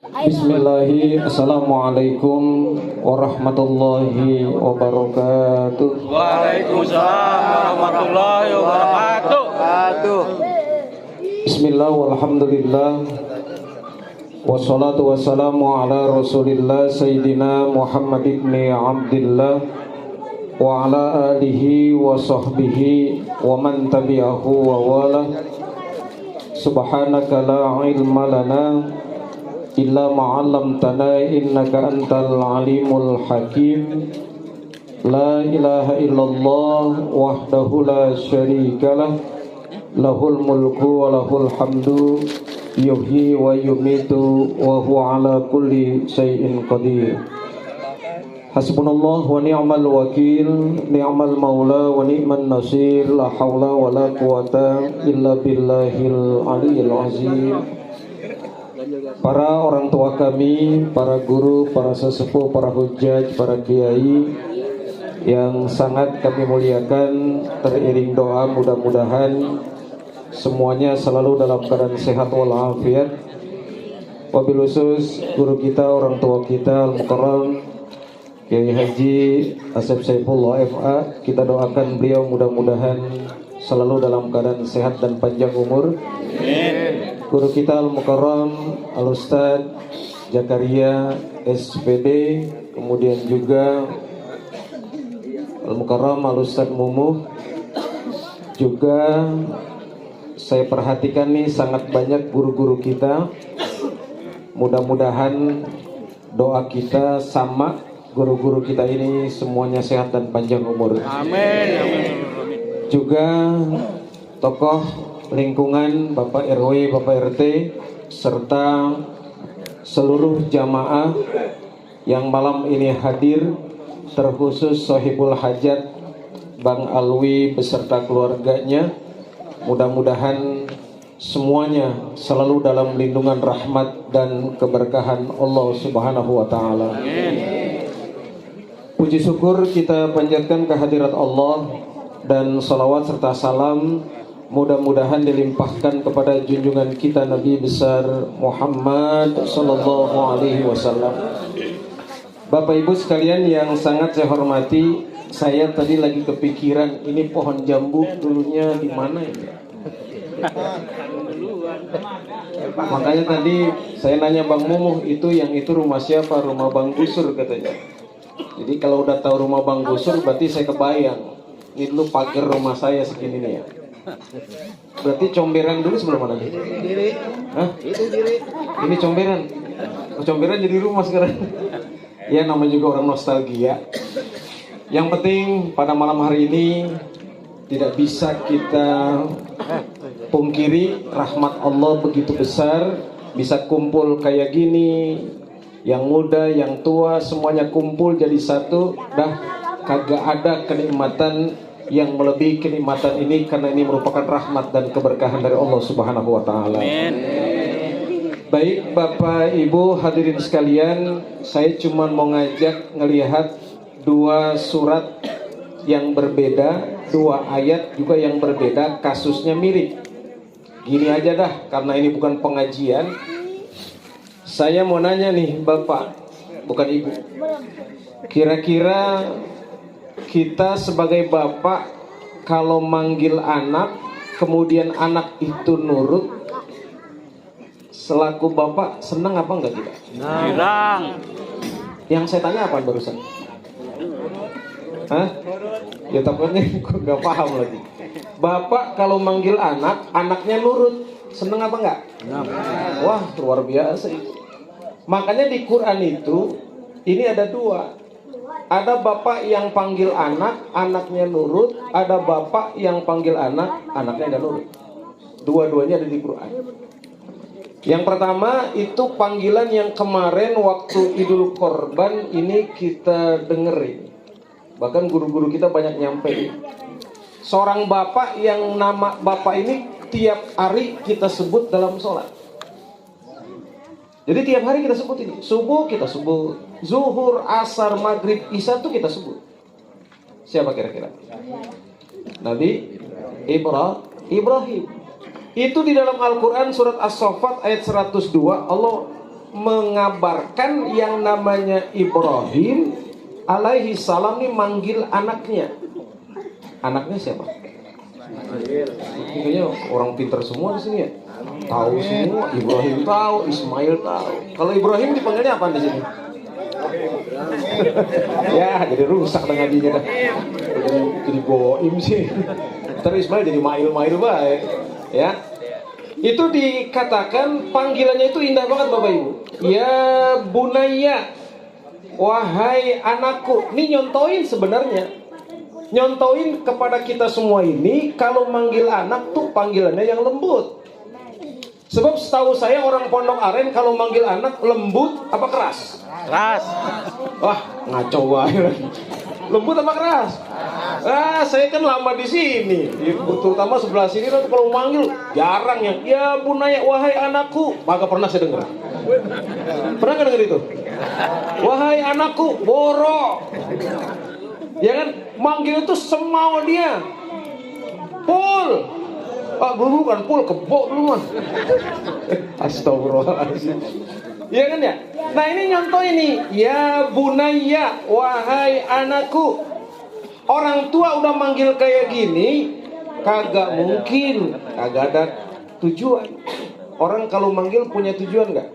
Bismillahirrahmanirrahim. Assalamualaikum warahmatullahi wabarakatuh. Waalaikumsalam warahmatullahi wabarakatuh. Bismillah walhamdulillah. Wassalatu wassalamu ala rasulillah Sayyidina Muhammad ibn Abdillah wa ala alihi wa sahbihi wa man tabi'ahu wa wala. Subhanaka la ilma lana illa ma'allamtana innaka antal alimul hakim. La ilaha illallah wahdahu la syarikalah, lahul mulku wa lahul hamdu, yuhyi wa yumitu wa huwa ala kulli syai'in qadir. Hasbunallah wa ni'mal wakil, ni'mal maula wa ni'man nasir, la hawla wa la quwata illa billahil aliyil azim. Para orang tua kami, para guru, para sesepuh, para hujjaj, para kiai yang sangat kami muliakan, teriring doa mudah-mudahan semuanya selalu dalam keadaan sehat walafiat. Wabil khusus guru kita, orang tua kita Al-Mukarram Kiai Haji Asep Saifullah FA, kita doakan beliau mudah-mudahan selalu dalam keadaan sehat dan panjang umur. Amin. Guru kita Al-Mukarram Al-Ustaz Zakaria SPD, kemudian juga Al-Mukarram Al-Ustaz Mumuh. Juga saya perhatikan nih sangat banyak guru-guru kita. Mudah-mudahan doa kita sama, guru-guru kita ini semuanya sehat dan panjang umur. Amin. Juga tokoh lingkungan, Bapak RW, Bapak RT, serta seluruh jamaah yang malam ini hadir, terkhusus Sohibul Hajat Bang Alwi beserta keluarganya. Mudah-mudahan semuanya selalu dalam lindungan rahmat dan keberkahan Allah Subhanahu wa Ta'ala. Puji syukur kita panjatkan kehadirat Allah dan salawat serta salam mudah-mudahan dilimpahkan kepada junjungan kita Nabi besar Muhammad sallallahu alaihi wasallam. Bapak Ibu sekalian yang sangat saya hormati, saya tadi lagi kepikiran ini pohon jambu dulunya di mana ya? Makanya tadi saya nanya Bang Mumuh, itu yang itu rumah siapa? Rumah Bang Gusur katanya. Jadi kalau udah tahu rumah Bang Gusur berarti saya kebayang ini dulu pagar rumah saya segini nih ya. Berarti Comberan dulu sebelah mana nih? Hah? Itu diri. Ini Comberan. Oh, Comberan jadi rumah sekarang. Ya namanya juga orang nostalgia. Yang penting pada malam hari ini tidak bisa kita pungkiri rahmat Allah begitu besar, bisa kumpul kayak gini, yang muda, yang tua semuanya kumpul jadi satu. Dah kagak ada kenikmatan yang melebihi kenikmatan ini, karena ini merupakan rahmat dan keberkahan dari Allah Subhanahu wa Ta'ala. Baik Bapak Ibu hadirin sekalian, saya cuma mau ngajak ngelihat dua surat yang berbeda, dua ayat juga yang berbeda, kasusnya mirip. Gini aja dah, karena ini bukan pengajian, saya mau nanya nih Bapak, bukan Ibu. Kira-kira kita sebagai bapak kalau manggil anak, kemudian anak itu nurut, selaku bapak senang apa enggak kita? Girang. Yang saya tanya apa barusan? Hah? Ya takutnya kok nggak paham lagi. Bapak kalau manggil anak, anaknya nurut, senang apa enggak? Wah luar biasa itu. Makanya di Quran itu ini ada dua. Ada bapak yang panggil anak, anaknya nurut. Ada bapak yang panggil anak, anaknya nggak nurut. Dua-duanya ada di Quran. Yang pertama itu panggilan yang kemarin waktu Idul Korban ini kita dengerin. Bahkan guru-guru kita banyak nyampein. Seorang bapak yang nama bapak ini tiap hari kita sebut dalam sholat. Jadi tiap hari kita sebut ini. Subuh kita sebut, zuhur, asar, maghrib, isya itu kita sebut. Siapa kira-kira? Nabi Ibrahim. Itu di dalam Al-Quran surat As-Saffat ayat 102, Allah mengabarkan yang namanya Ibrahim alaihi salam nih manggil anaknya. Anaknya siapa? Kayaknya orang pintar semua di sini ya. Tahu semua, Ibrahim tahu, Ismail tahu. Kalau Ibrahim dipanggilnya apa di sini? Ya, jadi rusak dengan ngajinya dah. Jadi boim sih. Terus Ismail jadi mail baik. Ya. Itu dikatakan panggilannya itu indah banget Bapak Ibu. Ya bunaya, wahai anakku. Ini nyontoin sebenarnya. Nyontoin kepada kita semua ini, kalau manggil anak tuh panggilannya yang lembut. Sebab setahu saya orang Pondok Aren kalau manggil anak lembut apa keras? Keras. Wah, ngaco banget. Lembut apa keras? Saya kan lama di sini, terutama sebelah sini kan kalau manggil jarang yang ya bunaya wahai anakku. Maka pernah saya dengar. Pernah nggak dengar itu? Wahai anakku, boro. Ya kan, manggil itu semau dia. Pul. Dulu kan pul kebo dulu mah. Astagfirullahaladzim. Iya kan ya? Nah ini nyontoh ini. Ya bunaya, wahai anakku. Orang tua udah manggil kayak gini, kagak mungkin kagak ada tujuan. Orang kalau manggil punya tujuan nggak?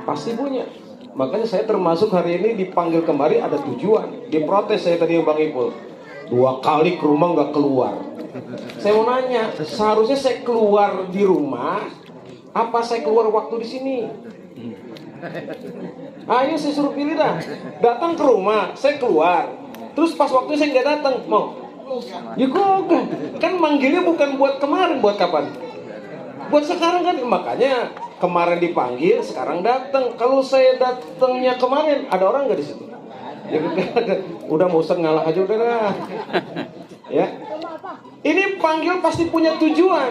Pasti punya. Makanya saya termasuk hari ini dipanggil kemari ada tujuan. Diprotes saya tadi Bang Ipul. 2 kali ke rumah nggak keluar. Saya mau nanya, seharusnya saya keluar di rumah, apa saya keluar waktu di sini? Ayo saya suruh pilih dah. Datang ke rumah, saya keluar. Terus pas waktu saya nggak datang, mau? Ya kok kan manggilnya bukan buat kemarin, buat kapan? Buat sekarang kan, makanya kemarin dipanggil, sekarang datang. Kalau saya datangnya kemarin, ada orang nggak di situ? Ya, udah mau ngalah aja udah lah. Ya. Ini panggil pasti punya tujuan.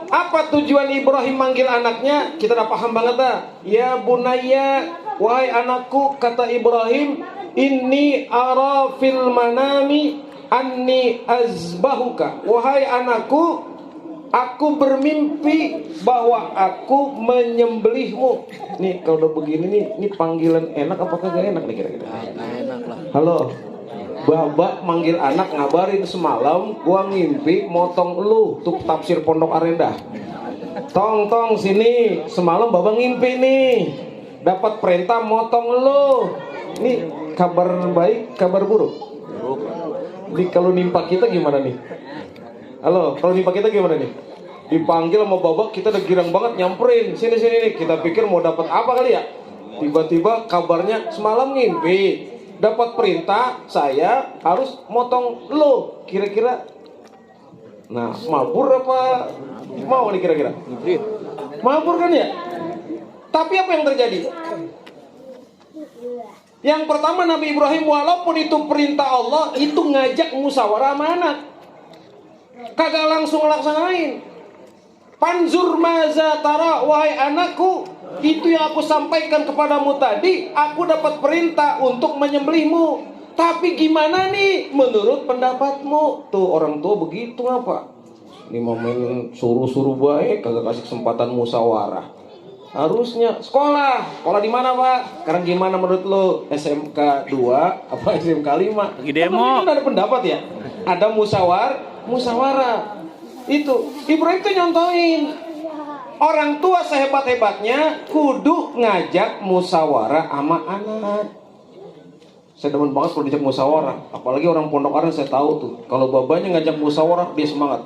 Apa tujuan Ibrahim manggil anaknya? Kita udah paham banget dah. Ya bunaya, wahai anakku, kata Ibrahim, inni ara fil manami anni azbahuka. Wahai anakku, aku bermimpi bahwa aku menyembelihmu. Nih kalau udah begini nih, ini panggilan enak apa kagak enak nih kira-kira? Halo. Baba manggil anak ngabarin semalam gua ngimpi motong lu tuh tafsir Pondok Arenda. Tong sini, semalam Baba ngimpi nih. Dapat perintah motong lu. Nih kabar baik, kabar buruk. Nih kalau nimpa kita gimana nih? Halo, kalau nimpa kita gimana nih? Dipanggil sama Baba, kita udah girang banget nyamperin. Sini nih, kita pikir mau dapat apa kali ya? Tiba-tiba kabarnya semalam ngimpi. Dapat perintah, saya harus motong lo. Kira-kira, nah, mabur apa mau nih kira-kira? Mabur kan ya? Tapi apa yang terjadi? Yang pertama Nabi Ibrahim walaupun itu perintah Allah, itu ngajak musyawarah sama anak. Kagak langsung laksanain. Panzur maza tara, wahai anakku, itu yang aku sampaikan kepadamu tadi. Aku dapat perintah untuk menyembelihmu. Tapi gimana nih menurut pendapatmu? Tuh orang tua begitu apa? Ini momen suruh-suruh baik, kagak kasih kesempatan musyawarah. Harusnya sekolah di mana Pak? Sekarang gimana menurut lo? SMK 2 apa SMK 5? Lagi demo. Kan ada pendapat ya? Ada musyawarah. Itu Ibrahim tuh nyontoin. Orang tua sehebat-hebatnya kudu ngajak musyawarah sama anak. Saya demen banget kalau diajak musyawarah. Apalagi orang Pondok Aren saya tahu tuh. Kalau babanya ngajak musyawarah dia semangat.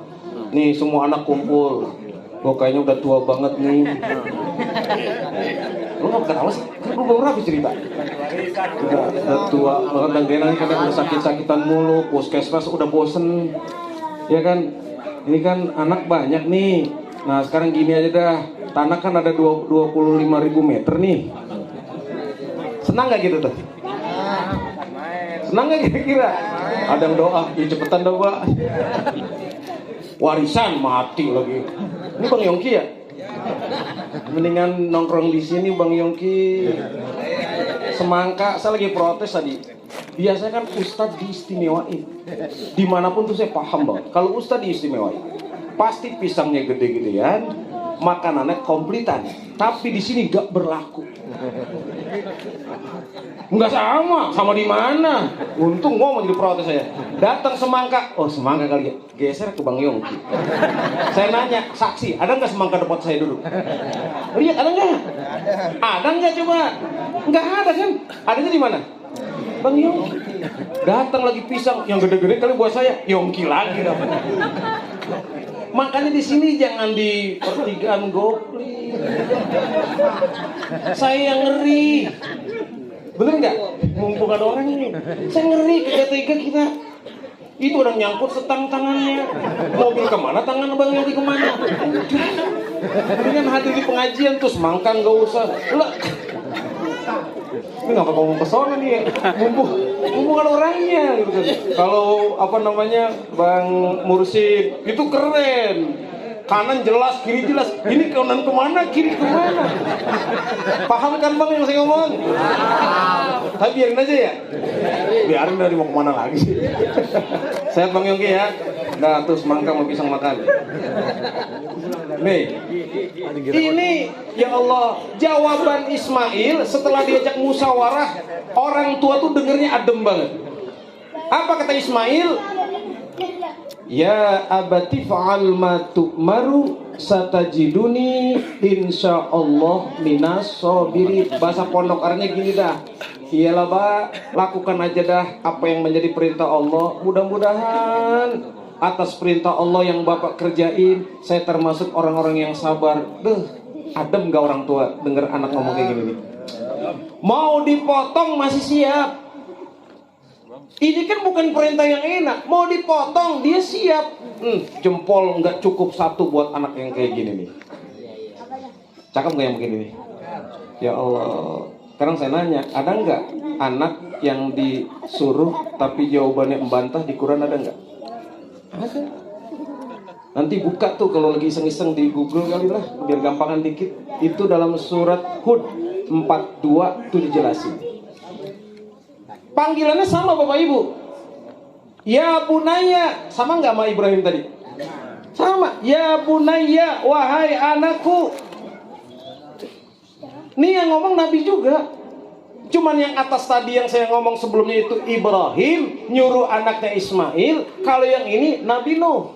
Nih semua anak kumpul. Gue kayaknya udah tua banget nih. Lu gak ketawa sih? Kan lu belum rapi cerita. Udah tua banget dan genang kadang udah sakit-sakitan mulu. Puskesmas udah bosen. Ya kan? Ini kan anak banyak nih. Nah sekarang gini aja dah. Tanah kan ada 25.000 meter nih. Senang gak gitu tuh? Senang gak kira-kira? Ada yang doa, ya cepetan dah Pak. Warisan mati lagi. Ini Bang Yongki ya? Mendingan nongkrong di sini Bang Yongki. Semangka, saya lagi protes tadi. Biasanya kan ustadz diistimewain. Dimanapun tuh saya paham banget. Kalau ustadz diistimewain, pasti pisangnya gede-gedean, makanannya komplitan, tapi di sini gak berlaku. Enggak sama di mana? Untung ngomong jadi protes saya. Datang semangka, oh semangka kali ya, geser ke Bang Yongki. Saya nanya, saksi, ada nggak semangka depan saya dulu? Lihat ada nggak? Ada nggak coba? Nggak ada kan? Adanya di mana? Bang Yongki. Datang lagi pisang yang gede-gede kali buat saya, Yongki lagi dapat. Makanya di sini jangan di pertigaan Gopli. Saya yang ngeri. Bener nggak? Mumpung ada orang ini, saya ngeri ketiga kita. Itu orang nyangkut setang tangannya. Mobil kemana, tangan Bang Yongki kemana? Mendingan hadir di pengajian terus mangkan gak usah. Lah. Ini ngapa ngomong pesona nih ya? Mumpung ada orangnya gitu kan. Kalau Bang Mursid itu keren. Kanan jelas, kiri jelas. Ini kanan kemana, kiri kemana? Paham kan Bang yang saya ngomong? Tapi biarin aja ya. Biarin dari mau kemana lagi. Saya Bang Yongki ya. Nah terus mangka mau pisang makan. Nih, ini ya Allah jawaban Ismail setelah diajak musyawarah, orang tua tuh dengernya adem banget. Apa kata Ismail? Ya abati fa'al ma tu'maru satajiduni insyaallah minas sabirin. Bahasa pondok artinya gini dah. Iyalah Pak, lakukan aja dah apa yang menjadi perintah Allah. Mudah-mudahan atas perintah Allah yang Bapak kerjain, saya termasuk orang-orang yang sabar. Adem gak orang tua denger anak ngomong kayak gini nih? Mau dipotong masih siap. Ini kan bukan perintah yang enak. Mau dipotong dia siap. Jempol nggak cukup satu buat anak yang kayak gini nih. Cakep nggak yang begini nih? Ya Allah. Sekarang saya nanya, ada nggak anak yang disuruh tapi jawabannya membantah di Quran, ada nggak? Ada. Nanti buka tuh kalau lagi iseng-iseng di Google kali lah, biar gampangan dikit. Itu dalam surat Hud 42 tuh dijelasin. Panggilannya sama Bapak Ibu. Ya bunaya, sama nggak sama Ibrahim tadi? Sama. Ya bunaya, wahai anakku. Ini yang ngomong Nabi juga. Cuman yang atas tadi yang saya ngomong sebelumnya itu Ibrahim nyuruh anaknya Ismail. Kalau yang ini Nabi Nuh.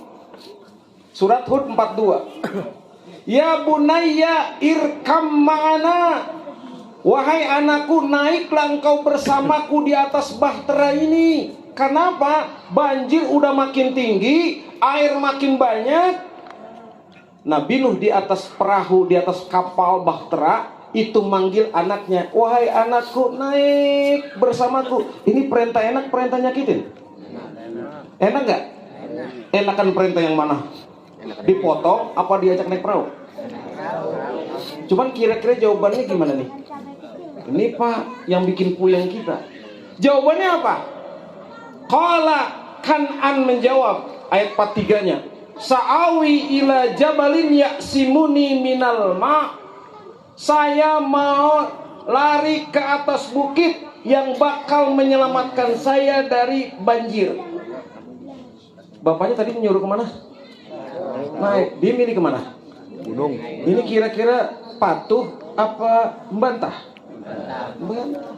Surat Hud 42. Ya bunaya irkam ma'ana. Wahai anakku, naiklah engkau bersamaku di atas bahtera ini. Kenapa? Banjir udah makin tinggi, air makin banyak. Nabi Nuh di atas perahu, di atas kapal bahtera, itu manggil anaknya, wahai anakku, naik bersamaku. Ini perintah enak, perintah nyakitin? Enak gak? Enakan perintah yang mana? Dipotong apa diajak naik perahu? Cuman kira-kira jawabannya gimana nih? Ini Pak yang bikin puyeng kita. Jawabannya apa? Qala Kan'an menjawab, ayat 43-nya, Sa'awi ila jabalin ya'simuni minal ma'. Saya mau lari ke atas bukit yang bakal menyelamatkan saya dari banjir. Bapaknya tadi menyuruh kemana? Naik. Dia milih kemana? Gunung. Ini kira-kira patuh apa membantah? Membantah.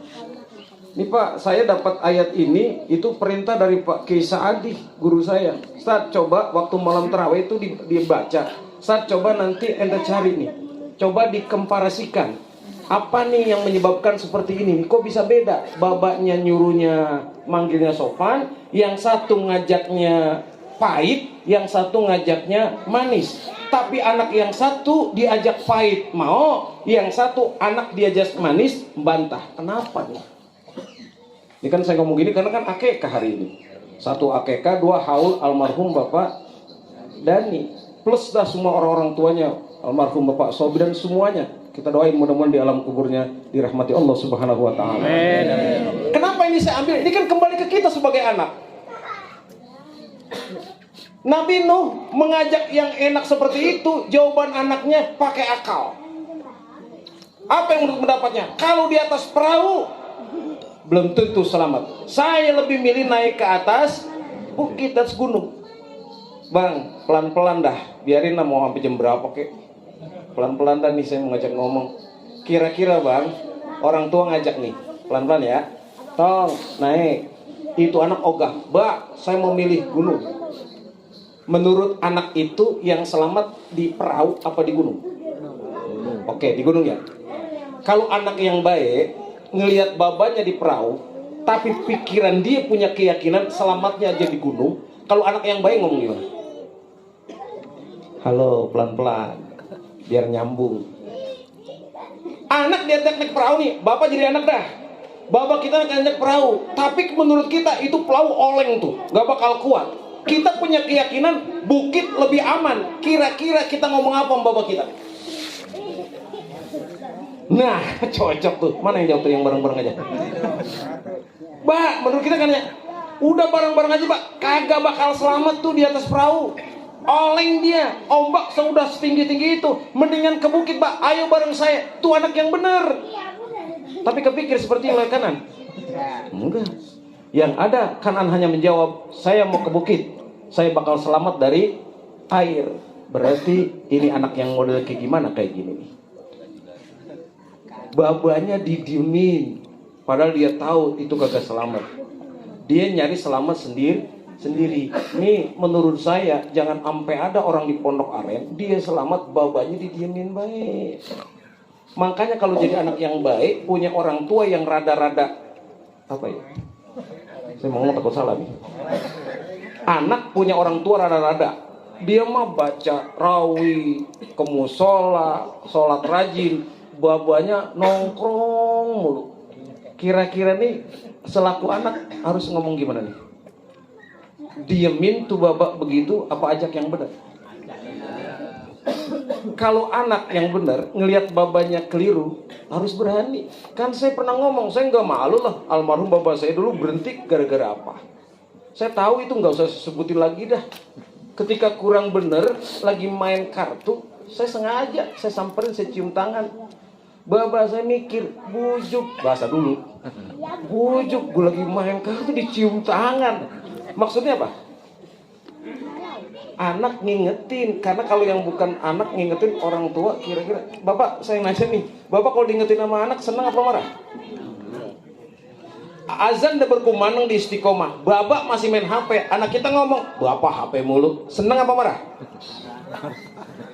Ini Pak, saya dapat ayat ini, itu perintah dari Pak Kiai Saadi, guru saya. Ustaz, coba waktu malam tarawih itu dibaca. Ustaz, coba nanti ente cari nih. Coba dikomparasikan. Apa nih yang menyebabkan seperti ini? Kok bisa beda? Babanya nyuruhnya manggilnya sopan, yang satu ngajaknya pahit, yang satu ngajaknya manis. Tapi anak yang satu diajak pahit mau, yang satu anak diajak manis bantah. Kenapa nih? Ini kan saya ngomong gini karena kan akekah hari ini. Satu akekah, dua haul almarhum Bapak Dani. Plus dah semua orang-orang tuanya, almarhum Bapak Sobi dan semuanya. Kita doain mudah-mudahan di alam kuburnya dirahmati Allah Subhanahu wa taala. Amin. Kenapa ini saya ambil? Ini kan kembali ke kita sebagai anak. Nabi Nuh mengajak yang enak seperti itu, jawaban anaknya pakai akal. Apa yang menurut pendapatnya? Kalau di atas perahu belum tentu selamat. Saya lebih milih naik ke atas bukit, atas gunung. Bang, pelan-pelan dah. Biarin lah mau sampai jam berapa kek. pelan-pelan nih saya mengajak ngomong. Kira-kira bang, orang tua ngajak nih, pelan-pelan ya. Tong, naik. Itu anak ogah, Mbak, saya mau milih gunung. Menurut anak itu yang selamat di perahu apa di gunung? Oke, di gunung ya. Kalau anak yang baik ngelihat babanya di perahu, tapi pikiran dia punya keyakinan selamatnya aja di gunung. Kalau anak yang baik ngomong gimana? Halo, pelan-pelan, biar nyambung. Anak diajak naik perahu nih, bapak jadi anak dah. Bapak kita akan naik perahu, tapi menurut kita itu perahu oleng tuh, gak bakal kuat. Kita punya keyakinan bukit lebih aman. Kira-kira kita ngomong apa sama bapak kita? Nah, cocok tuh. Mana yang jawab tuh yang bareng-bareng aja? Mbak, menurut kita kan ya, udah bareng-bareng aja Pak, kagak bakal selamat tuh di atas perahu. Oleng dia, ombak sudah setinggi-tinggi itu. Mendingan ke bukit Pak, ayo bareng saya. Tuh anak yang bener. Tapi kepikir seperti oleh Kanan? Enggak. Yang ada Kanan hanya menjawab, saya mau ke bukit, saya bakal selamat dari air. Berarti ini anak yang model kayak gimana? Kayak gini nih. Babanya didiemin, padahal dia tahu itu kagak selamat. Dia nyari selamat sendiri. Nih menurut saya jangan sampai ada orang di Pondok Aren dia selamat babanya didiemin baik. Makanya kalau jadi anak yang baik punya orang tua yang rada-rada apa ya? Saya mau ngomong takut salah nih. Anak punya orang tua rada-rada. Dia mah baca rawi, ke musola, sholat rajin, babanya nongkrong mulu. Kira-kira nih selaku anak harus ngomong gimana nih? Diemin tuh babak begitu apa ajak yang benar? Kalau anak yang benar ngelihat babanya keliru harus berani. Kan saya pernah ngomong, saya nggak malu lah. Almarhum baba saya dulu berhenti gara-gara apa? Saya tahu itu nggak usah sebutin lagi dah. Ketika kurang bener lagi main kartu, saya sengaja saya samperin, saya cium tangan. Baba saya mikir, bujuk bahasa dulu. Bujuk, gue lagi main kartu dicium tangan. Maksudnya apa? Anak ngingetin, karena kalau yang bukan anak ngingetin orang tua, kira-kira Bapak saya nanya nih, Bapak kalau diingetin sama anak senang apa marah? Azan udah berkumandang di istiqomah, Bapak masih main HP, anak kita ngomong, Bapak HP mulu, senang apa marah?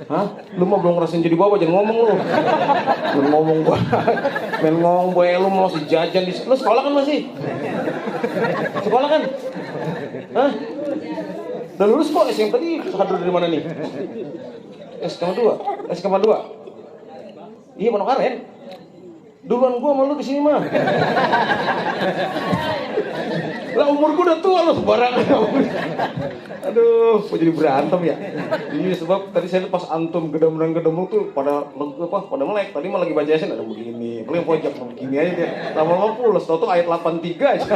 Hah? Lu mah belum ngerasain jadi bapak, jangan ngomong lu. Main ngomong boy, lu mau si jajan di lu sekolah kan masih? Sekolah kan? Hah? Udah lulus kok, SMP tadi hadir dari mana nih? SKM 2. Iya, Pondok Aren. Duluan gua sama lu kesini mah. Lah umur gua udah tua lu sembarangan. Aduh, kok jadi berantem ya? Iya, sebab tadi saya pas antum gedem-gedem tuh pada melek. Tadi mah lagi baca Yasin ada begini. Paling pojok begini aja dia. Lama-lama pulas, tau ayat 83 aja.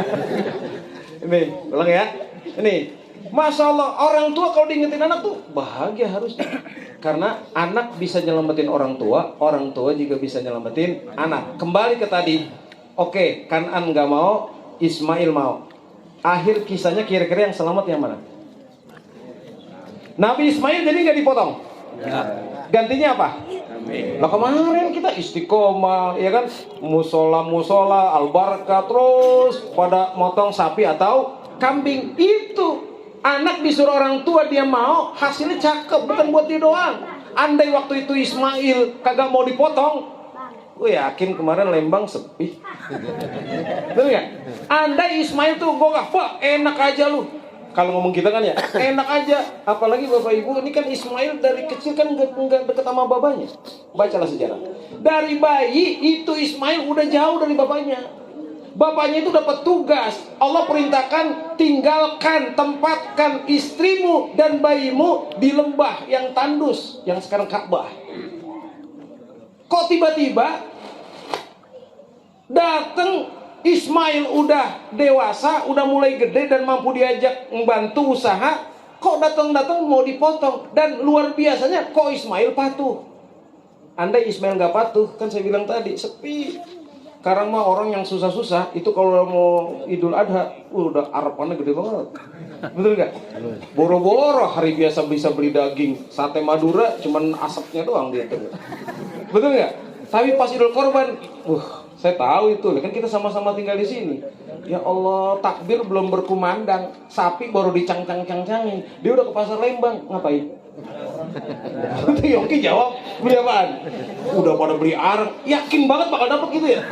Ini, ulang ya. Ini Masya Allah, orang tua kalau diingetin anak tuh bahagia harusnya. Karena anak bisa nyelamatin orang tua juga bisa nyelamatin anak. Kembali ke tadi. Oke, Kanan gak mau, Ismail mau. Akhir kisahnya kira-kira yang selamat yang mana? Nabi Ismail jadi gak dipotong? Gantinya apa? Nah kemarin kita istiqomah, ya kan? Musola, al-barkah, terus pada motong sapi atau kambing. Itu anak disuruh orang tua dia mau, hasilnya cakep, bukan buat dia doang. Andai waktu itu Ismail kagak mau dipotong, gue yakin kemarin Lembang sepi. Betul gak? Andai Ismail tuh gue gak, Pak enak aja lu. Kalau ngomong kita kan ya, enak aja. Apalagi bapak ibu, ini kan Ismail dari kecil kan gak deket sama babanya. Bacalah sejarah. Dari bayi itu Ismail udah jauh dari bapaknya. Bapaknya itu dapat tugas. Allah perintahkan, tinggalkan, tempatkan istrimu dan bayimu di lembah yang tandus, yang sekarang Ka'bah. Kok tiba-tiba datang Ismail udah dewasa, udah mulai gede dan mampu diajak membantu usaha, kok datang-datang mau dipotong. Dan luar biasanya kok Ismail patuh. Andai Ismail gak patuh, kan saya bilang tadi sepi. Sekarang mah orang yang susah-susah itu kalau mau Idul Adha, udah harapannya gede banget. Betul nggak? Boro-boro hari biasa bisa beli daging, sate Madura cuman asapnya doang dia tuh. Betul nggak? Tapi pas Idul Korban, saya tahu itu, kan kita sama-sama tinggal di sini. Ya Allah, takbir belum berkumandang, sapi baru dicang-cang-cang-cangin, dia udah ke pasar Lembang, ngapain? Itu Yongki jawab, beli apaan? Udah pada beli areng, yakin banget bakal dapet gitu ya?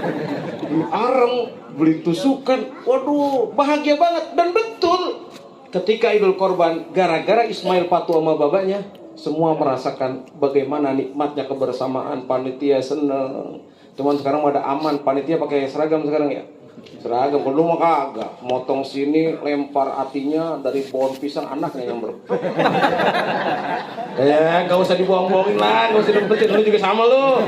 Beli areng, beli tusukan, waduh, bahagia banget. Dan betul, ketika Idul Korban, gara-gara Ismail patuh sama babanya, semua merasakan bagaimana nikmatnya kebersamaan, panitia seneng. Cuman sekarang ada aman, panitia pakai seragam sekarang ya. Seragam, kalau mah kagak, motong sini, lempar atinya dari pohon pisang, anaknya yang ya, gak usah dibuang-buangin lah, gak usah diumpetin, lu juga sama lu.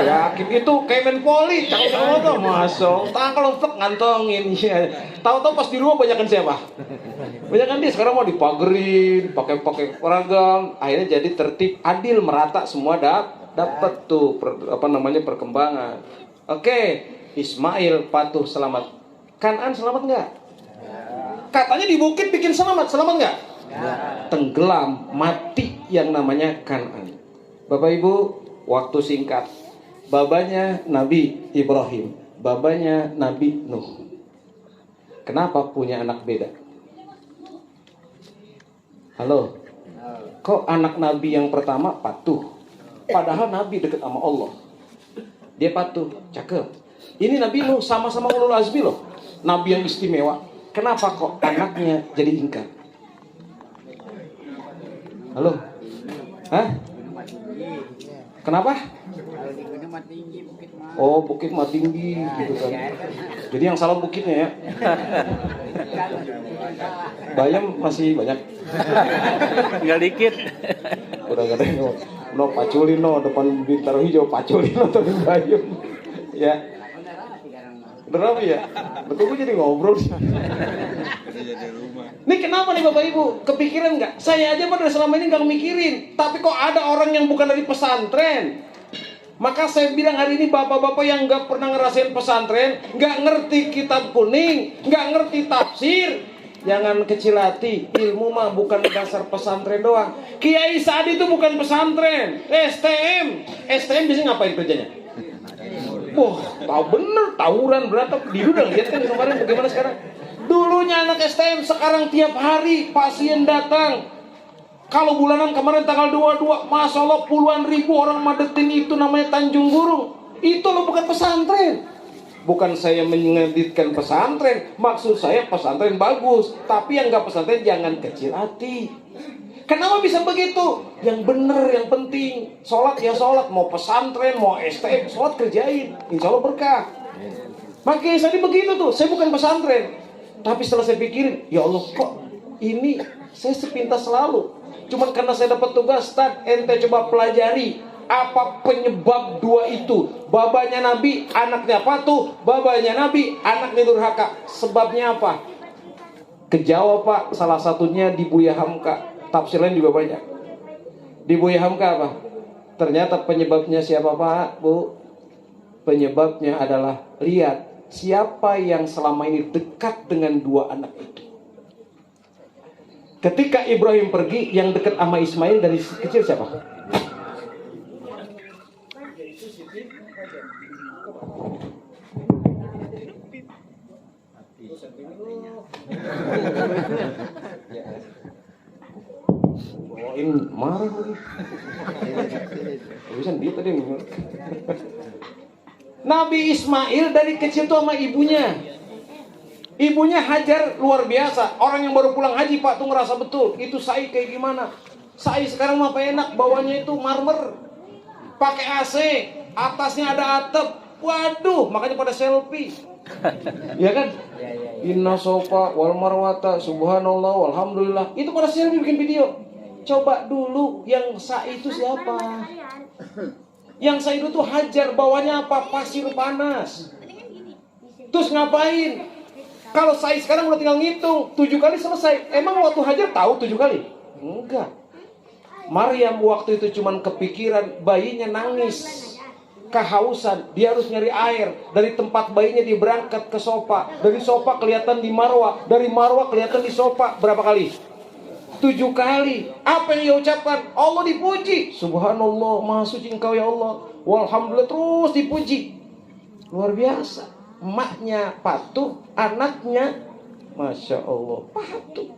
Yakin itu Kemen Poli, cakep sama tuh, masuk. Tangkal lempet ngantongin, ya. Tahu-tahu pas di rumah banyakan siapa? Banyakan dia sekarang mau dipagerin, pakai seragam, akhirnya jadi tertib, adil, merata, semua dapat tuh perkembangan. Oke, Ismail patuh selamat. Kanan selamat nggak? Katanya di bukit bikin selamat nggak? Tenggelam, mati yang namanya Kanan. Bapak Ibu, waktu singkat. Babanya Nabi Ibrahim, babanya Nabi Nuh. Kenapa punya anak beda? Halo? Kok anak Nabi yang pertama patuh? Padahal Nabi dekat sama Allah. Dia patuh, cakep. Ini Nabi Nuh sama-sama ulul azmi loh. Nabi yang istimewa. Kenapa kok anaknya jadi ingkar? Halo? Hah? Kenapa? Oh, bukit mah tinggi gitu kan. Jadi yang salah bukitnya ya. Bayam masih banyak. Tinggal dikit. Udah gak ada yang no paculin no depan bintaro hijau paculin no tapi bayam. Ya. Berapa ya? Betul gue jadi ngobrol sih. Ini kenapa nih Bapak Ibu? Kepikiran nggak? Saya aja pada selama ini nggak mikirin. Tapi kok ada orang yang bukan dari pesantren? Maka saya bilang hari ini bapak-bapak yang nggak pernah ngerasain pesantren, nggak ngerti kitab kuning, nggak ngerti tafsir, jangan kecil hati. Ilmu mah bukan dasar pesantren doang. Kiai Sa'di itu bukan pesantren, STM biasanya ngapain kerjanya? Wah, tahu bener, tawuran berantem. Dulu udah lihat kan kemarin bagaimana sekarang. Dulunya anak STM, sekarang tiap hari pasien datang. Kalau bulanan kemarin tanggal 22, Masya Allah puluhan ribu orang madetin itu namanya Tanjung Gurung. Itu loh bukan pesantren. Bukan saya mengeditkan pesantren, maksud saya pesantren bagus. Tapi yang gak pesantren jangan kecil hati. Kenapa bisa begitu? Yang bener, yang penting. Sholat ya sholat, mau pesantren, mau STM, sholat kerjain. Insya Allah berkah. Makanya saya begitu tuh, saya bukan pesantren. Tapi setelah saya pikirin, ya Allah kok ini saya sepintas selalu. Cuman karena saya dapat tugas, Ustaz, ente coba pelajari apa penyebab dua itu. Babanya Nabi, anaknya patuh. Babanya Nabi, anaknya durhaka. Sebabnya apa? Kejawab Pak, salah satunya di Buya Hamka. Tafsir lain juga banyak. Di Buya Hamka apa? Ternyata penyebabnya siapa Pak, Bu? Penyebabnya adalah lihat siapa yang selama ini dekat dengan dua anak itu. Ketika Ibrahim pergi, yang dekat sama Ismail dari kecil siapa? Bawain marah lagi. Bisa dia tadi. Nabi Ismail dari kecil tuh sama ibunya. Ibunya Hajar luar biasa. Orang yang baru pulang haji Pak tuh ngerasa betul itu sa'i kayak gimana. Sa'i sekarang mah enak, bawahnya itu marmer, pakai AC, atasnya ada atap. Waduh, makanya pada selfie. Ya kan? Inna sofa wal marwata subhanallah walhamdulillah. Itu pada selfie bikin video. Coba dulu yang sa'i itu siapa? Yang sa'i itu tuh Hajar, bawahnya apa? Pasir panas. Terus ngapain? Kalau sa'i sekarang udah tinggal ngitung 7 kali selesai. Emang waktu Hajar tahu 7 kali? Enggak. Maryam waktu itu cuman kepikiran bayinya nangis. kehausan, dia harus nyari air. Dari tempat bayinya dia berangkat ke sofa. Dari sofa kelihatan di Marwah. Dari Marwah kelihatan di sofa. Berapa kali? 7 kali. Apa yang dia ucapkan? Allah dipuji. Subhanallah, maha suci engkau ya Allah. Walhamdulillah, terus dipuji. Luar biasa. Emaknya patuh, anaknya Masya Allah patuh.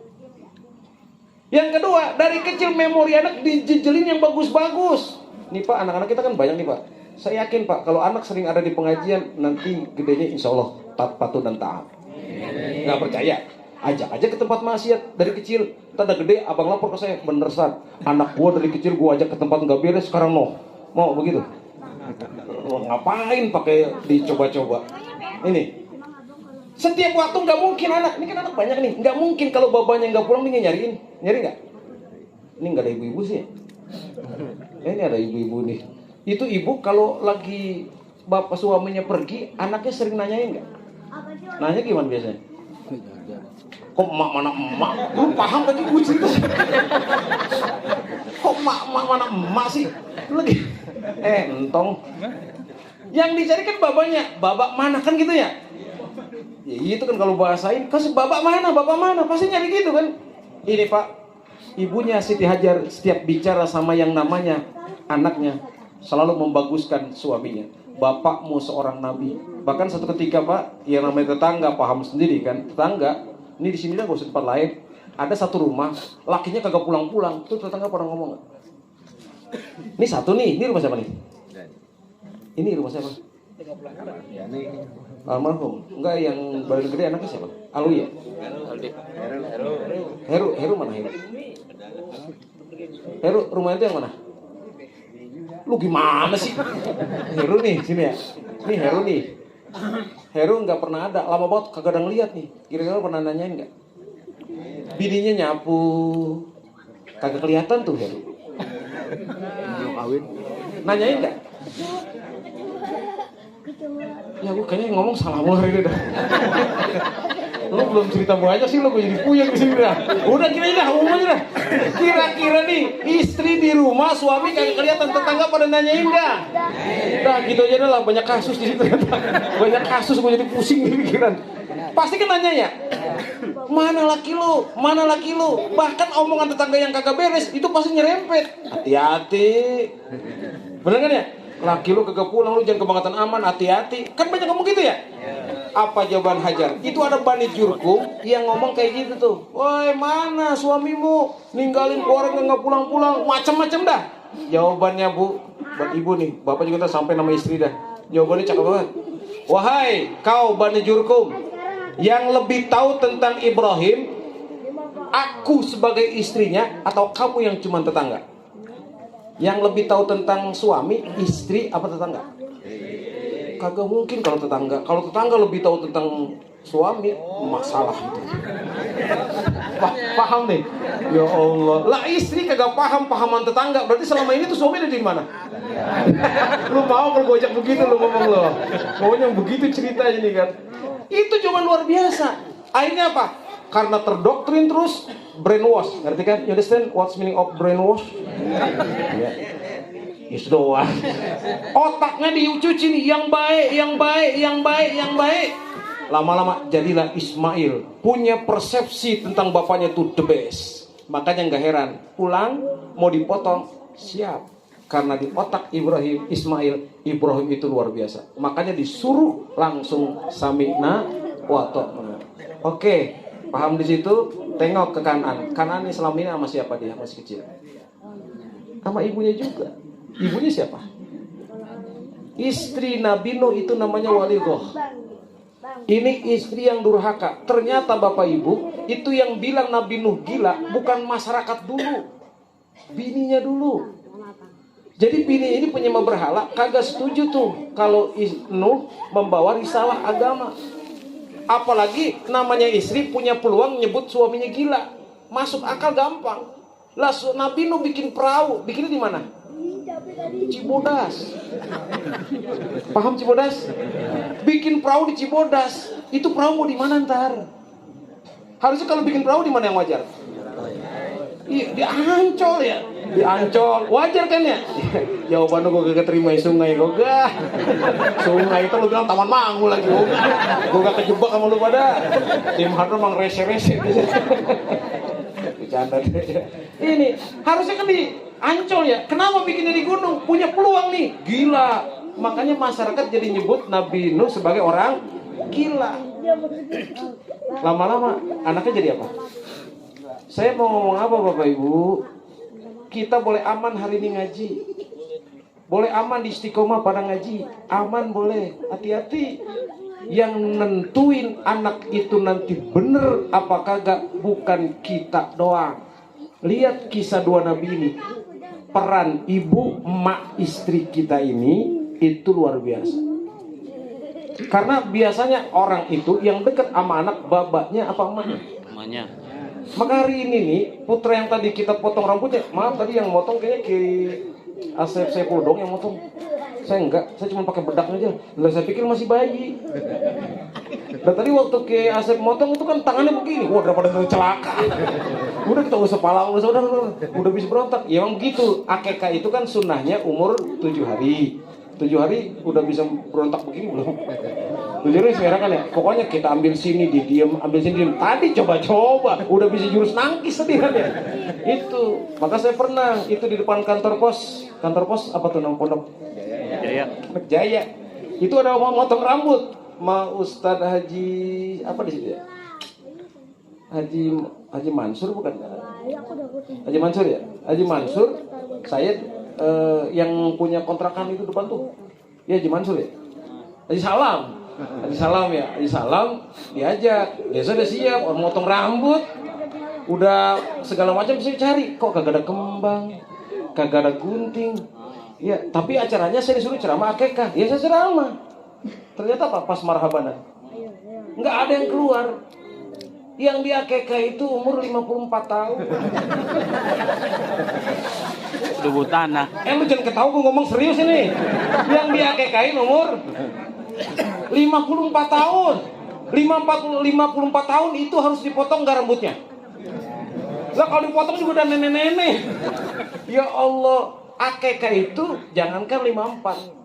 Yang kedua, dari kecil memori anak dijejelin yang bagus-bagus. Nih Pak, anak-anak kita kan banyak nih Pak. Saya yakin Pak, kalau anak sering ada di pengajian, nanti gedenya insya Allah patuh dan taat. Nggak percaya? Ajak aja ke tempat maksiat dari kecil. Ntar udah gede, abang lapor ke saya, bener San, anak gua dari kecil gua ajak ke tempat nggak beres, sekarang mau begitu. Ngapain pakai dicoba-coba? Ini setiap waktu nggak mungkin anak, ini kan anak banyak nih, nggak mungkin kalau babanya nggak pulang nih nyari nggak? Ini nggak ada ibu-ibu sih. Ini ada ibu-ibu nih. Itu ibu kalau lagi bapak suaminya pergi, anaknya sering nanyain nggak? Nanya gimana biasanya? Kok emak mana emak? Lu paham tadi gue cerita? Kok emak mana emak sih? Lu lagi? Entong. Yang dicari kan babanya, babak mana kan gitu ya? Ya itu kan kalau bahasain, kasih bapak mana, pasti nyari gitu kan. Ini Pak, ibunya Siti Hajar setiap bicara sama yang namanya anaknya selalu membaguskan suaminya. Bapakmu seorang nabi. Bahkan satu ketika Pak, yang namanya tetangga paham sendiri kan, tetangga, ini di sini dah gak usah tempat lain. Ada satu rumah, lakinya kagak pulang-pulang. Tuh tetangga pernah ngomong gak? Ini satu nih, ini rumah siapa nih? Ini rumah siapa? Almarhum. Enggak, yang badan gede anaknya siapa? Alwi ya? Heru mana Heru? Heru rumah itu yang mana? Lu gimana sih? Heru nih, sini ya. Nih Heru nih. Heru nggak pernah ada, lama banget kagak ada ngeliat nih. Kira-kira pernah nanyain nggak? Bininya nyapu, kagak kelihatan tuh Heru. Nanyain nggak? Ya gue kayaknya ngomong salah mulu hari ini dah. Lu belum cerita banyak sih, lu gue jadi puyeng di sini dah. Udah kira dah, umum aja dah. Kira-kira nih, istri di rumah, suami kagak kelihatan, tetangga pada nanyain dah. Dah gitu aja lah, banyak kasus di situ. Banyak kasus, gue jadi pusing di pikiran. Pasti kan nanya ya, mana laki lu, mana laki lu. Bahkan omongan tetangga yang kagak beres, itu pasti nyerempet. Hati-hati. Bener kan ya? Laki lu kagak pulang, lu jangan kebangetan aman, hati-hati. Kan banyak ngomong gitu ya? Apa jawaban Hajar? Itu ada Bani Jurkum yang ngomong kayak gitu tuh. Woi, mana suamimu? Ninggalin keluarga nggak pulang-pulang, macam-macam dah. Jawabannya Bu, buat ibu nih, bapak juga tak sampai nama istri dah. Jawabannya cakep banget. Wahai kau Bani Jurkum, yang lebih tahu tentang Ibrahim, aku sebagai istrinya atau kamu yang cuma tetangga? Yang lebih tahu tentang suami, istri, apa tetangga? Kagak mungkin kalau tetangga. Kalau tetangga lebih tahu tentang suami, masalah itu. Paham nih? Ya Allah. Lah istri kagak pahaman tetangga. Berarti selama ini tuh suami ada di mana? Lu mau kalau gue ajak begitu lu ngomong lo. Pokoknya begitu ceritanya nih kan. Itu cuma luar biasa. Akhirnya apa? Karena terdoktrin terus, brainwash. Ngerti kan? You understand what's meaning of brainwash? Yes doang. Otaknya dicuci nih, yang baik. Lama-lama jadilah Ismail punya persepsi tentang bapaknya tuh the best. Makanya nggak heran, pulang mau dipotong siap. Karena di otak Ismail itu luar biasa. Makanya disuruh langsung sami'na wa ta'na. Oke, paham di situ? Tengok ke Kanan. Kanan ini selama ini sama siapa dia masih kecil? Sama ibunya juga. Ibunya siapa? Istri Nabi Nuh itu namanya Walidah. Ini istri yang durhaka. Ternyata Bapak Ibu, itu yang bilang Nabi Nuh gila bukan masyarakat dulu, bininya dulu. Jadi bini ini penyembah berhala, kagak setuju tuh kalau Nuh membawa risalah agama. Apalagi namanya istri punya peluang nyebut suaminya gila. Masuk akal gampang. Lah Nabi Nuh bikin perahu, bikinnya di mana? Cibodas. Paham Cibodas? Bikin perahu di Cibodas. Itu perahu mau di mana ntar? Harusnya kalau bikin perahu di mana yang wajar? Iya, di Ancol ya. Di Ancol, wajar kan ya? Jawaban gue gak terima sungai, gue gak. Sungai itu lu bilang Taman Mangu lagi, gue gak kejebak sama lu pada. Tim Hardro emang rese-rese. Bercanda deh. Ini harusnya kan di Ancol ya. Kenapa bikinnya di gunung? Punya peluang nih. Gila. Makanya masyarakat jadi nyebut Nabi Nuh sebagai orang gila. Lama-lama anaknya jadi apa? Saya mau ngomong apa Bapak Ibu? Kita boleh aman hari ini ngaji. Boleh aman di istiqomah pada ngaji. Aman boleh. Hati-hati. Yang nentuin anak itu nanti bener apa kagak bukan kita doang. Lihat kisah dua nabi ini. Peran ibu, emak, istri kita ini itu luar biasa. Karena biasanya orang itu yang dekat sama anak babaknya apa emaknya? Emaknya. Maka hari ini nih putra yang tadi kita potong rambutnya, maaf tadi yang motong kayaknya ke Asep Saiful dong yang motong. Saya enggak, saya cuma pakai bedak aja. Lah saya pikir masih bayi. Dan tadi waktu ke Asep motong itu kan tangannya begini, wah daripada celaka. Udah kita usah pala, udah bisa berontak. Ya emang gitu. Akekah itu kan sunnahnya umur 7 hari. 7 hari udah bisa berontak begini belum? 7 hari sekarang kan ya. Pokoknya kita ambil sini diem, ambil sini diem. Tadi coba-coba, udah bisa jurus nangkis tadi kan ya. Itu. Maka saya pernah itu di depan kantor pos. Kantor pos apa tuh nama pondok? Jaya. Jaya. Itu ada mau motong rambut. Ustadz Haji apa di situ ya? Haji Mansur bukan? Haji Mansur ya? Haji Mansur. Saya yang punya kontrakan itu depan tuh. Ya Haji Mansur ya? Haji Salam. Haji Salam ya? Haji Salam diajak. Biasa udah siap, orang motong rambut. Udah segala macam bisa cari. Kok kagak ada kembang, kagak ada gunting. Ya, tapi acaranya saya disuruh ceramah akekah. Ya saya ceramah. Ternyata apa? Pas marhabanan. Nggak ada yang keluar. Yang di akekah itu umur 54 tahun. Debu tanah. Lu jangan ketawa gue ngomong serius ini. Yang di akekahin umur 54 tahun. 54 tahun itu harus dipotong nggak rambutnya? Lah kalau dipotong juga udah nenek-nenek. Ya Allah, akekah itu jangankan 54.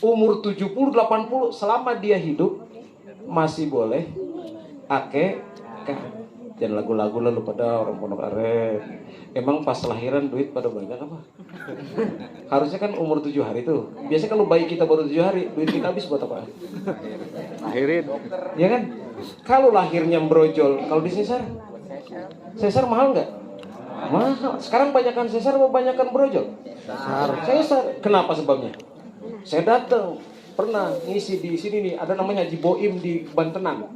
Umur 70, 80 selama dia hidup masih boleh akekah. Dan lagu-lagu lalu pada orang Pondok Aren. Emang pas lahiran duit pada banyak apa? Harusnya kan umur 7 hari tuh. Biasanya kalau bayi kita baru 7 hari, duit kita habis buat apa? Lahirin. Ya kan? Kalau lahirnya brojol, kalau di sesar mahal nggak? Mahal. Sekarang banyakkan sesar atau banyakkan brojol? Sesar. Kenapa sebabnya? Saya datang pernah ngisi di sini nih, ada namanya Haji Boim di Bantenan.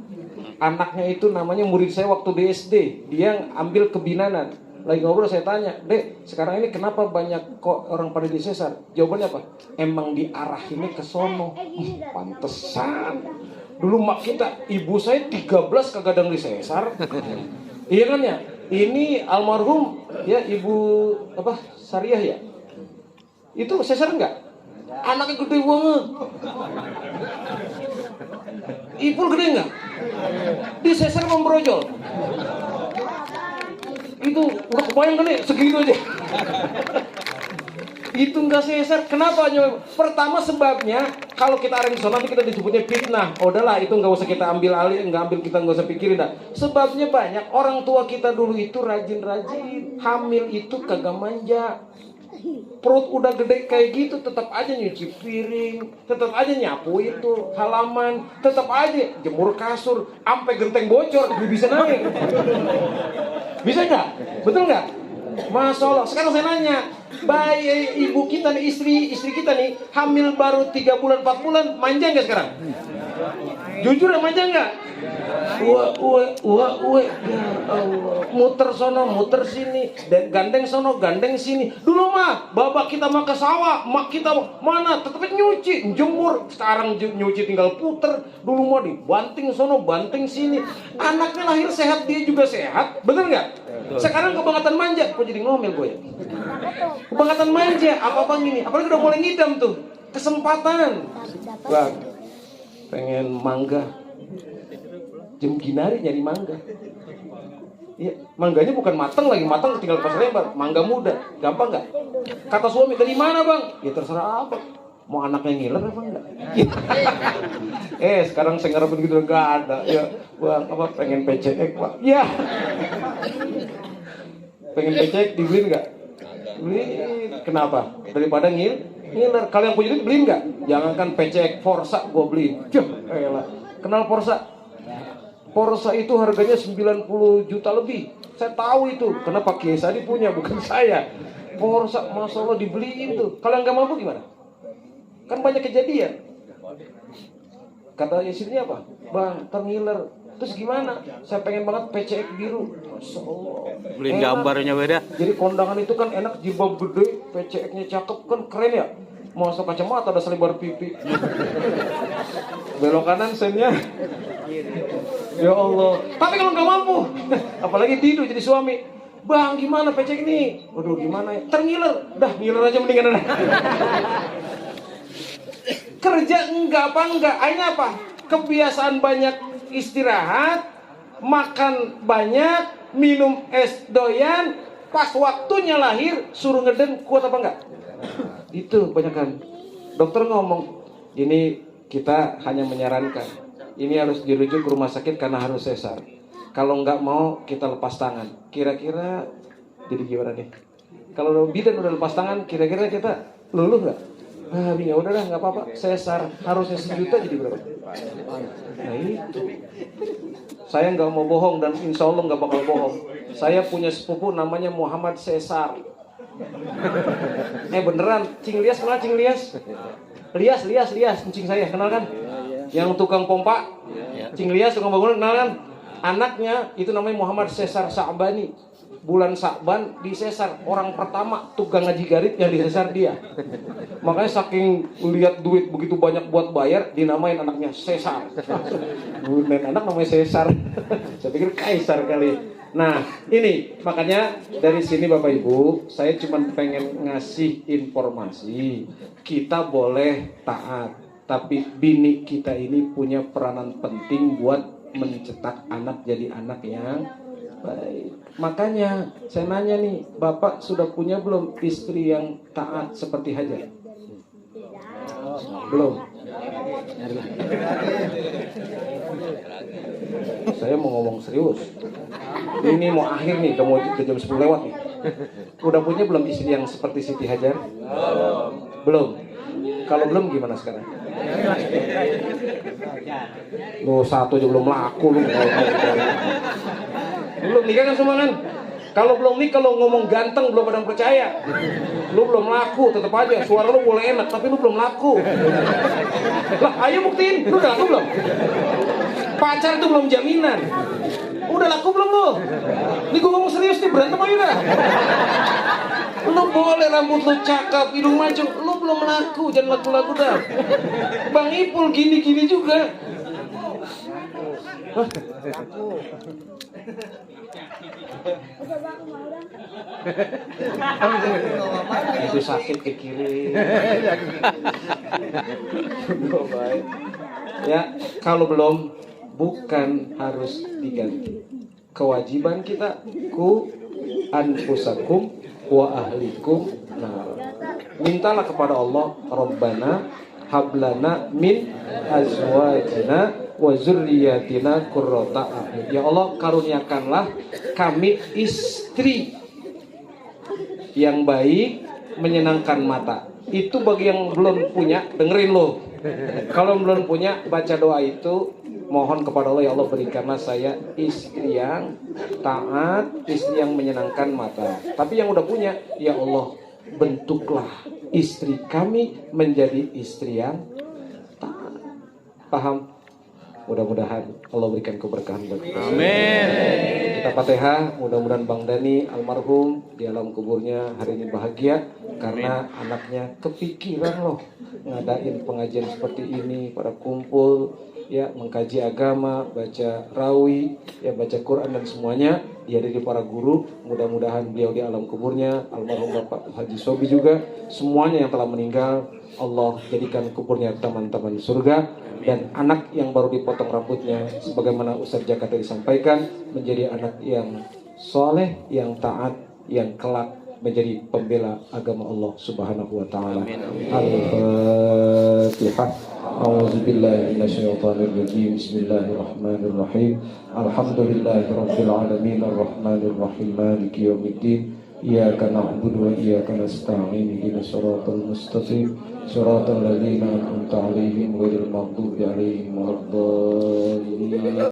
Anaknya itu namanya murid saya waktu di SD. Dia ambil kebinanan. Lagi ngobrol saya tanya, Dek, sekarang ini kenapa banyak kok orang pada di sesar? Jawabannya apa? Emang diarahinnya ke sono. Pantesan. Dulu mak kita, ibu saya 13 kagak ada di sesar. Iya kan ya? Ini almarhum ya ibu apa? Sariah ya? Itu sesar enggak? Anaknya gede banget. Ipul gede enggak? Di sesar membrojol. Itu udah kebayang kan ya? Segitu aja. Itu enggak sesar. Kenapa? Pertama sebabnya kalau kita areng sono nanti kita disebutnya fitnah. Oh, udahlah itu enggak usah kita ambil alih, enggak usah pikirin dah. Sebabnya banyak orang tua kita dulu itu rajin-rajin, hamil itu kagak manja. Perut udah gede kayak gitu tetap aja nyuci piring, tetap aja nyapu itu halaman, tetap aja jemur kasur, sampai genteng bocor bisa naik. Bisa nggak? Betul nggak? Masya Allah. Sekarang saya nanya, bayi ibu kita nih, istri kita nih hamil baru 3 bulan 4 bulan, manja nggak sekarang? Jujur ya, manja nggak? Ya Allah, muter sono, muter sini, gandeng sono, gandeng sini. Dulu mah, bapak kita mah ke sawah, mak kita mana, tetep nyuci, jemur. Sekarang nyuci tinggal puter. Dulu mah dibanting sono, banting sini. Anaknya lahir sehat, dia juga sehat, bener nggak? Sekarang kebangetan manja, kok jadi ngomel gue ya? Kebangetan manja, apa-apa gini, apalagi udah mulai ngidam tuh, kesempatan. Wah, pengen mangga. Jam ginari nyari mangga. Iya, mangganya bukan matang lagi, matang tinggal pas lebar, mangga muda, gampang nggak? Kata suami, dari mana bang? Ya terserah apa, mau anaknya ngiler apa enggak? Sekarang saya ngarepin gitu nggak ada, ya bang apa pengen PCX pak? Ya, pengen PCX dibeliin nggak? Beli, kenapa? Daripada ngiler, kalau yang punya duit beliin nggak? Jangankan PCX, Forza gue beliin. Kenal Forza? Forza itu harganya 90 juta lebih. Saya tahu itu, karena Pak Kiai Sadi punya, bukan saya. Forza, Masya Allah dibeliin tuh. Kalau nggak mampu gimana? Kan banyak kejadian. Kata istrinya apa? Bang, tergiler. Terus gimana? Saya pengen banget PCX biru. Masya Allah. Beliin gambarnya beda. Jadi kondangan itu kan enak, jilbab gede, PCX-nya cakep, kan keren ya. Masuk kacamata ada selebar pipi. Belok kanan sennya. Ya Allah. Tapi kalau nggak mampu, apalagi tidur jadi suami. Bang, gimana PCX ini? Waduh, gimana ya? Tergiler. Dah, ngiler aja mendingan. Kerja enggak apa enggak? Akhirnya apa? Kebiasaan banyak istirahat, makan banyak, minum es doyan, pas waktunya lahir suruh ngeden, kuat apa enggak? Itu banyak kan. Dokter ngomong, ini kita hanya menyarankan. Ini harus dirujuk ke rumah sakit karena harus sesar. Kalau nggak mau kita lepas tangan. Kira-kira jadi gimana nih? Kalau bidan udah lepas tangan, kira-kira kita luluh nggak? Ya udah nggak apa-apa. Sesar harusnya 1 juta jadi berapa? Nah itu. Saya nggak mau bohong dan insya Allah nggak bakal bohong. Saya punya sepupu namanya Muhammad Sesar. Beneran, Cing Lias kenal Cing Lias? Lias, Cing saya kenal kan? Yang tukang pompa, Cing Lias tukang bangunan kenal kan? Anaknya itu namanya Muhammad Sesar Sa'bani. Bulan Sa'ban di sesar, orang pertama tukang ngaji garit yang di sesar dia. Makanya saking lihat duit begitu banyak buat bayar, dinamain anaknya Sesar. Bukan anak namanya Sesar. Saya pikir Kaisar kali. Nah ini makanya dari sini Bapak Ibu, saya cuma pengen ngasih informasi. Kita boleh taat, tapi bini kita ini punya peranan penting buat mencetak anak jadi anak yang baik. Makanya saya nanya nih, Bapak sudah punya belum istri yang taat seperti Hajar? Belum. Saya mau ngomong serius. Ini mau akhir nih, udah mau jam 10 lewat nih. Udah punya belum istri yang seperti Siti Hajar? Belum. Kalau belum gimana sekarang? Lu satu aja belum laku lu. Belum nikah kan semua kan? Kalau belum nikah lo ngomong ganteng belum ada yang percaya. Lu belum laku, tetap aja suara lu boleh enak tapi lu belum laku. Lah ayo buktiin, lu udah laku belum? Pacar itu belum jaminan. Udah laku belum lu? Ini gue ngomong serius nih, berantem aja dah. Lu boleh rambut lu cakep, hidung mancung, lu belum laku, jangan laku-laku dah. Bang Ipul gini-gini juga. Itu sakit ke kiri. Ya, kalau belum bukan harus diganti. Kewajiban kita ku anfusakum wa ahlikum. Nah, mintalah kepada Allah, Rabbana hablana min azwajina wa zurriyatina qurrata a'yun. Ya Allah, karuniakanlah kami istri yang baik, menyenangkan mata. Itu bagi yang belum punya, dengerin lo. Kalau belum punya, baca doa itu, mohon kepada Allah, ya Allah berikanlah saya istri yang taat, istri yang menyenangkan mata. Tapi yang udah punya, ya Allah bentuklah istri kami menjadi istri yang taat. Paham? Mudah-mudahan Allah berikan keberkahan buat kita. Amin. Kita Fatihah, mudah-mudahan Bang Dani almarhum di alam kuburnya hari ini bahagia karena anaknya kepikiran loh ngadain pengajian seperti ini, pada kumpul ya mengkaji agama, baca rawi, ya baca Quran dan semuanya dihadiri para guru. Mudah-mudahan beliau di alam kuburnya, almarhum Bapak Haji Sobi juga, semuanya yang telah meninggal Allah jadikan kuburnya taman-taman surga. Dan anak yang baru dipotong rambutnya sebagaimana Ustaz Jaka tadi sampaikan menjadi anak yang soleh, yang taat, yang kelak menjadi pembela agama Allah Subhanahu wa taala. Al-Fatihah. A'udzubillahi minasyaitonir rajim. Bismillahirrahmanirrahim. Alhamdulillahirabbil alamin arrahmanir rahim maliki yaumiddin. Iyyaka na'budu wa iyyaka nasta'in. Ihdinas siratal mustaqim. Siratal ladzina an'amta 'alaihim ghairil maghdubi 'alaihim waladdallin.